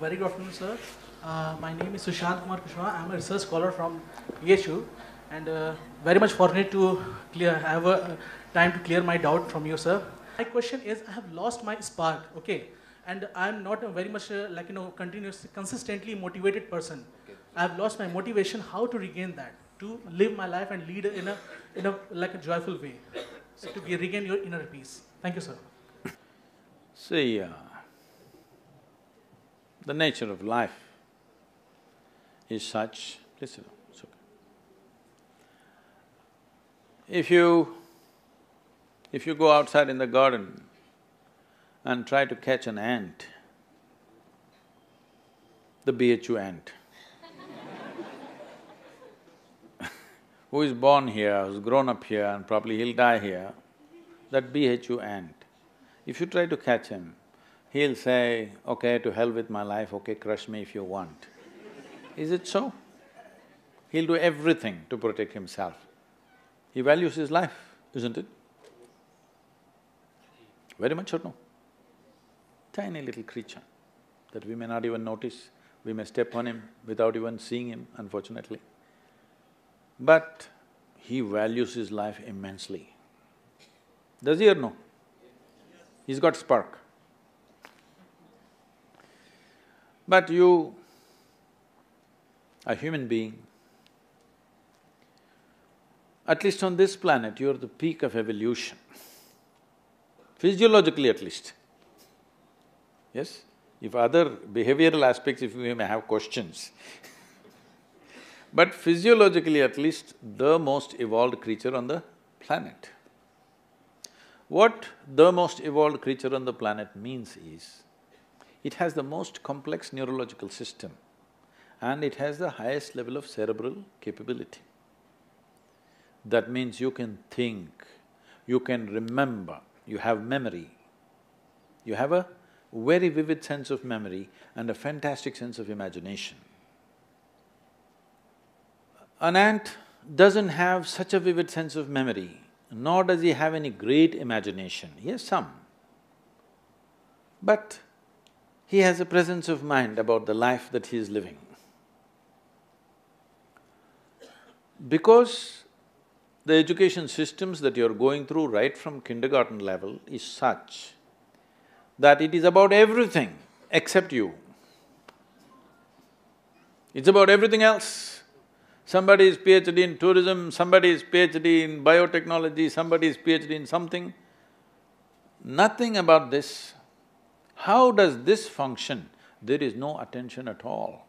Very good afternoon, sir. My name is Sushant Kumar Kushwaha. I am a research scholar from ESU and very much fortunate to have a time to clear my doubt from you, sir. My question is, I have lost my spark, okay? And I am not a very much consistently motivated person. Okay. I have lost my motivation. How to regain that? To live my life and lead in a joyful way. So to regain your inner peace. Thank you, sir. See, the nature of life is such… Please sit down, it's okay. If you go outside in the garden and try to catch an ant, the BHU ant, who is born here, who's grown up here and probably he'll die here, that BHU ant, if you try to catch him, he'll say, okay, to hell with my life, okay, crush me if you want. Is it so? He'll do everything to protect himself. He values his life, isn't it? Very much or no? Tiny little creature that we may not even notice, we may step on him without even seeing him, unfortunately. But he values his life immensely. Does he or no? He's got spark. But you, a human being, at least on this planet, you're the peak of evolution, physiologically at least. Yes? If other behavioral aspects, if we may have questions but physiologically at least, the most evolved creature on the planet. What the most evolved creature on the planet means is, it has the most complex neurological system and it has the highest level of cerebral capability. That means you can think, you can remember, you have memory. You have a very vivid sense of memory and a fantastic sense of imagination. An ant doesn't have such a vivid sense of memory, nor does he have any great imagination. He has some. But he has a presence of mind about the life that he is living. Because the education systems that you're going through right from kindergarten level is such that it is about everything except you. It's about everything else. Somebody is PhD in tourism, somebody is PhD in biotechnology, somebody is PhD in something. Nothing about this. How does this function? There is no attention at all.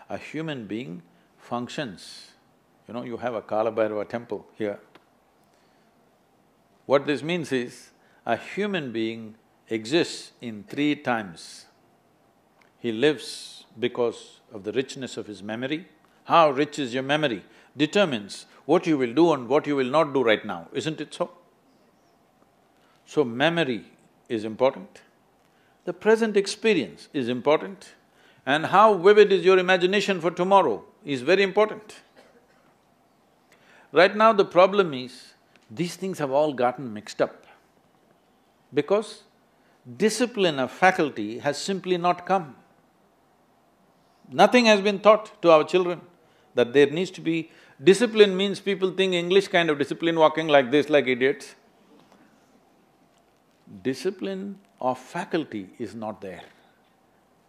A human being functions. You know, you have a Kala Bhairava temple here. What this means is, a human being exists in 3 times. He lives because of the richness of his memory. How rich is your memory determines what you will do and what you will not do right now, isn't it so? So memory is important, the present experience is important, and how vivid is your imagination for tomorrow is very important. Right now the problem is, these things have all gotten mixed up because discipline of faculty has simply not come. Nothing has been taught to our children that there needs to be… Discipline means people think English kind of discipline, walking like this like idiots. Discipline of faculty is not there.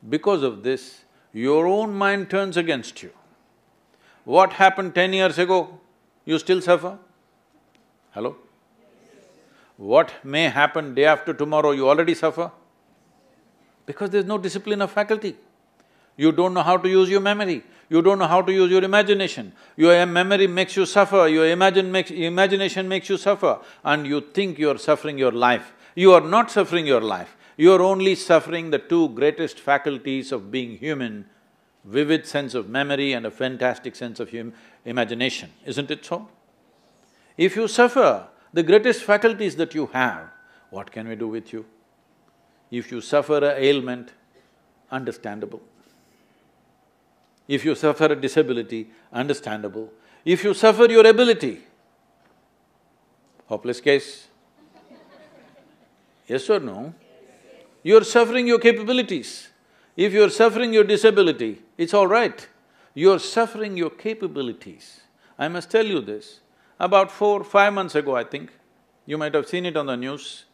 Because of this, your own mind turns against you. What happened 10 years ago, you still suffer? Hello? What may happen day after tomorrow, you already suffer? Because there's no discipline of faculty. You don't know how to use your memory, you don't know how to use your imagination. Your memory makes you suffer, your imagination makes you suffer, and you think you're suffering your life. You are not suffering your life, you're only suffering the 2 greatest faculties of being human, vivid sense of memory and a fantastic sense of imagination, isn't it so? If you suffer the greatest faculties that you have, what can we do with you? If you suffer an ailment, understandable. If you suffer a disability, understandable. If you suffer your ability, hopeless case. Yes or no? You're suffering your capabilities. If you're suffering your disability, it's all right. You're suffering your capabilities. I must tell you this, about 4–5 months ago, I think, you might have seen it on the news,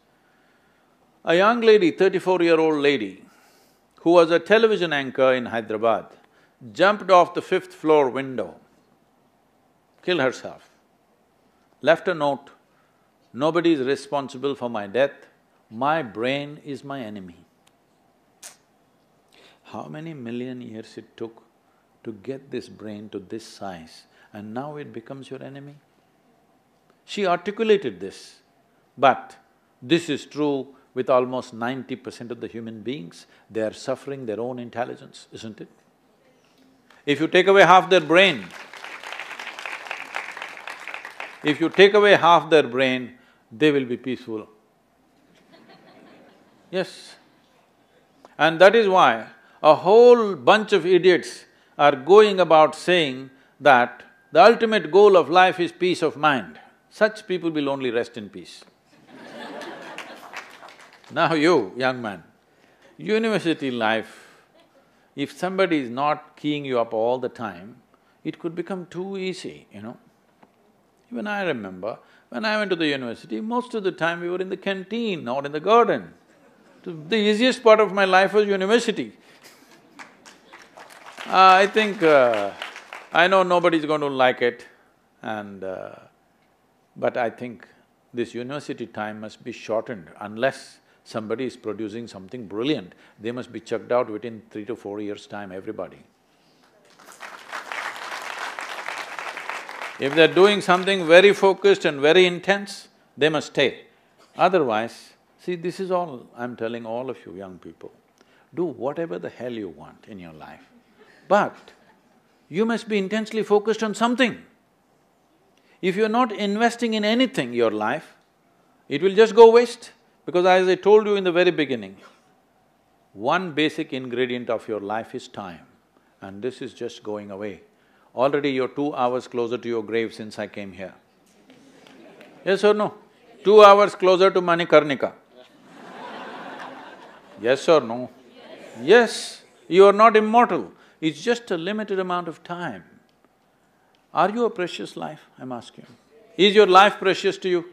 a young lady, 34-year-old lady, who was a television anchor in Hyderabad, jumped off the 5th floor window, killed herself, left a note, "Nobody is responsible for my death, my brain is my enemy." How many million years it took to get this brain to this size, and now it becomes your enemy? She articulated this, but this is true with almost 90% of the human beings. They are suffering their own intelligence, isn't it? If you take away half their brain, if you take away half their brain, they will be peaceful. Yes. And that is why a whole bunch of idiots are going about saying that the ultimate goal of life is peace of mind. Such people will only rest in peace. Now you, young man, university life, if somebody is not keying you up all the time, it could become too easy, you know. Even I remember, when I went to the university, most of the time we were in the canteen or in the garden. The easiest part of my life was university. I think… I know nobody's going to like it and… but I think this university time must be shortened unless somebody is producing something brilliant. They must be chucked out within 3 to 4 years' time, everybody. If they're doing something very focused and very intense, they must stay. Otherwise, see, this is all I'm telling all of you young people. Do whatever the hell you want in your life, but you must be intensely focused on something. If you're not investing in anything, your life, it will just go waste. Because as I told you in the very beginning, one basic ingredient of your life is time, and this is just going away. Already you're 2 hours closer to your grave since I came here. Yes or no? 2 hours closer to Manikarnika. Yes or no? Yes, you are not immortal, it's just a limited amount of time. Are you a precious life, I'm asking you? Is your life precious to you?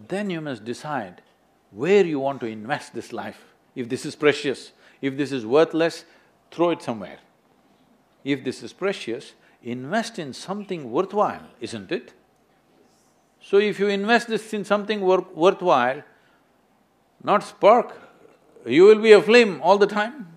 Then you must decide where you want to invest this life. If this is precious, if this is worthless, throw it somewhere. If this is precious, invest in something worthwhile, isn't it? So if you invest this in something worthwhile, not spark, you will be aflame all the time.